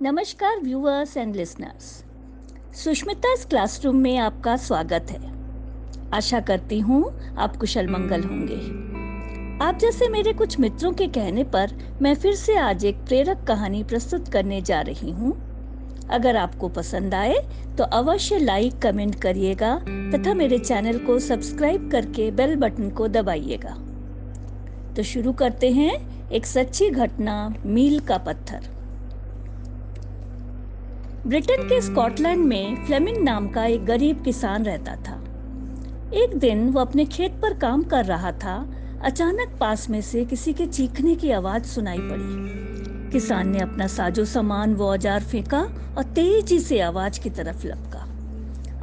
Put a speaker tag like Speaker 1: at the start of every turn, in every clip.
Speaker 1: नमस्कार viewers and listeners. सुष्मिता's classroom में आपका स्वागत है। आशा करती हूँ आप कुशल मंगल होंगे। आप जैसे मेरे कुछ मित्रों के कहने पर मैं फिर से आज एक प्रेरक कहानी प्रस्तुत करने जा रही हूँ। अगर आपको पसंद आए तो अवश्य लाइक कमेंट करिएगा तथा मेरे चैनल को सब्सक्राइब करके बेल बटन को दबाइएगा। तो शुरू करते हैं एक सच्ची घटना, मील का पत्थर। ब्रिटेन के स्कॉटलैंड में फ्लेमिंग नाम का एक गरीब किसान रहता था। एक दिन वो अपने खेत पर काम कर रहा था। अचानक पास में से किसी के चीखने की आवाज सुनाई पड़ी। किसान ने अपना साजो सामान वो औजार फेंका और तेजी से आवाज की तरफ लपका।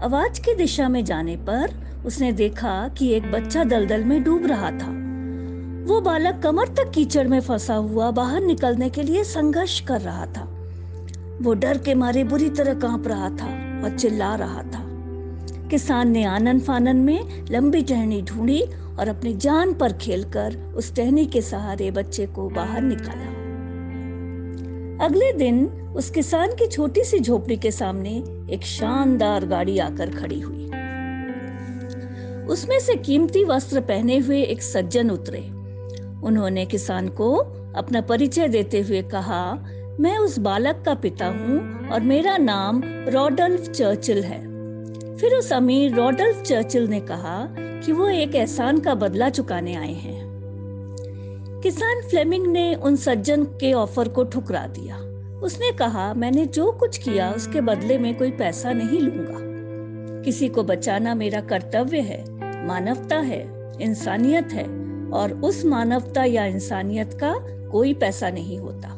Speaker 1: आवाज की दिशा में जाने पर उसने देखा कि एक बच्चा दलदल में डूब रहा था। वो बालक कमर तक कीचड़ में फंसा हुआ बाहर निकलने के लिए संघर्ष कर रहा था। वो डर के मारे बुरी तरह कांप रहा था और चिल्ला रहा था। किसान ने आनन फानन में लंबी टहनी ढूंढी और अपनी जान पर खेलकर उस टहनी के सहारे बच्चे को बाहर निकाला। अगले दिन उस किसान की छोटी सी झोपड़ी के सामने एक शानदार गाड़ी आकर खड़ी हुई। उसमें से कीमती वस्त्र पहने हुए एक सज्जन उतरे। उन्होंने किसान को अपना परिचय देते हुए कहा, मैं उस बालक का पिता हूँ और मेरा नाम रॉडल्फ चर्चिल है। फिर उस अमीर रॉडल्फ चर्चिल ने कहा कि वो एक एहसान का बदला चुकाने आए हैं। किसान फ्लेमिंग ने उन सज्जन के ऑफर को ठुकरा दिया। उसने कहा, मैंने जो कुछ किया उसके बदले में कोई पैसा नहीं लूंगा। किसी को बचाना मेरा कर्तव्य है, मानवता है, इंसानियत है और उस मानवता या इंसानियत का कोई पैसा नहीं होता।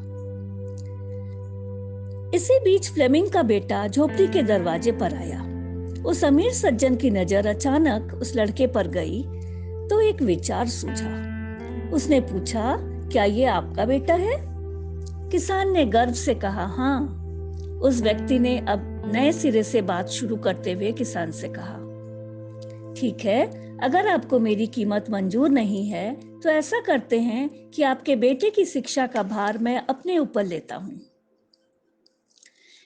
Speaker 1: इसी बीच फ्लेमिंग का बेटा झोपड़ी के दरवाजे पर आया। उस अमीर सज्जन की नजर अचानक उस लड़के पर गई तो एक विचार सूझा। उसने पूछा, क्या ये आपका बेटा है? किसान ने गर्व से कहा, हाँ। उस व्यक्ति ने अब नए सिरे से बात शुरू करते हुए किसान से कहा, ठीक है, अगर आपको मेरी कीमत मंजूर नहीं है तो ऐसा करते हैं कि आपके बेटे की शिक्षा का भार मैं अपने ऊपर लेता हूँ।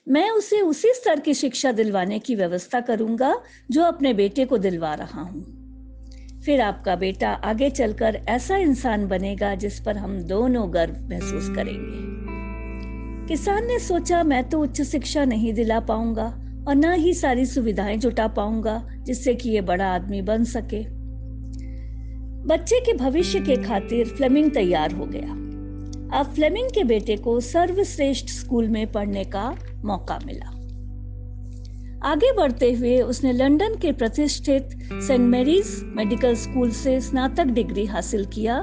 Speaker 1: मैं उसे उसी स्तर की शिक्षा दिलवाने की व्यवस्था करूंगा जो अपने बेटे को दिलवा रहा हूं। फिर आपका बेटा आगे चलकर ऐसा इंसान बनेगा जिस पर हम दोनों गर्व महसूस करेंगे। किसान ने सोचा, मैं तो उच्च शिक्षा नहीं दिला पाऊंगा और न ही सारी सुविधाएं जुटा पाऊंगा जिससे कि ये बड़ा आदमी बन सके। बच्चे के भविष्य के खातिर फ्लेमिंग तैयार हो गया। अब फ्लेमिंग के बेटे को सर्वश्रेष्ठ स्कूल में पढ़ने का मौका मिला। आगे बढ़ते हुए उसने लंदन के प्रतिष्ठित सेंट मैरीज मेडिकल स्कूल से स्नातक डिग्री हासिल किया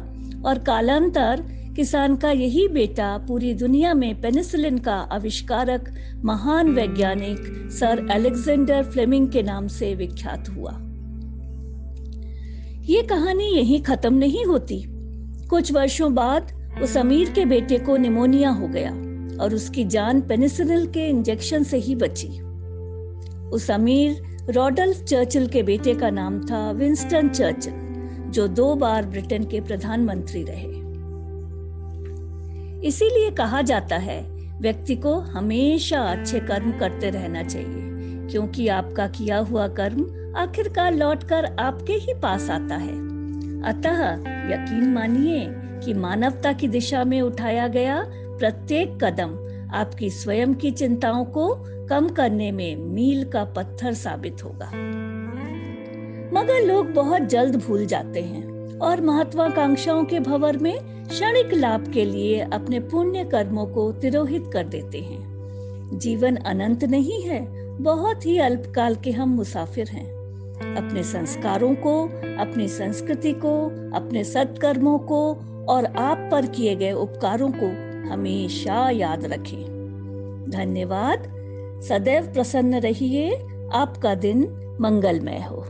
Speaker 1: और कालांतर किसान का यही बेटा पूरी दुनिया में पेनिसिलिन का आविष्कारक महान वैज्ञानिक सर अलेक्जेंडर फ्लेमिंग के नाम से विख्यात हुआ। ये कहानी यहीं खत्म नहीं होती। कुछ वर्षों बाद उस अमीर के बेटे को निमोनिया हो गया और उसकी जान पेनिसिलिन के इंजेक्शन से ही बची। उस अमीर रॉडल्फ चर्चिल के बेटे का नाम था विंस्टन चर्चिल, जो 2 बार ब्रिटेन के प्रधानमंत्री रहे। इसीलिए कहा जाता है, व्यक्ति को हमेशा अच्छे कर्म करते रहना चाहिए, क्योंकि आपका किया हुआ कर्म आखिरकार लौटकर आपके ही पास आता है। अतः यकीन मानिए कि मानवता की दिशा में उठाया गया प्रत्येक कदम आपकी स्वयं की चिंताओं को कम करने में मील का पत्थर साबित होगा। मगर लोग बहुत जल्द भूल जाते हैं और महत्वाकांक्षाओं के भंवर में क्षणिक लाभ के लिए अपने पुण्य कर्मों को तिरोहित कर देते हैं। जीवन अनंत नहीं है, बहुत ही अल्पकाल के हम मुसाफिर हैं। अपने संस्कारों को, अपनी संस्कृति को, अपने सत्कर्मों को और आप पर किए गए उपकारों को हमेशा याद रखें। धन्यवाद। सदैव प्रसन्न रहिए। आपका दिन मंगलमय हो।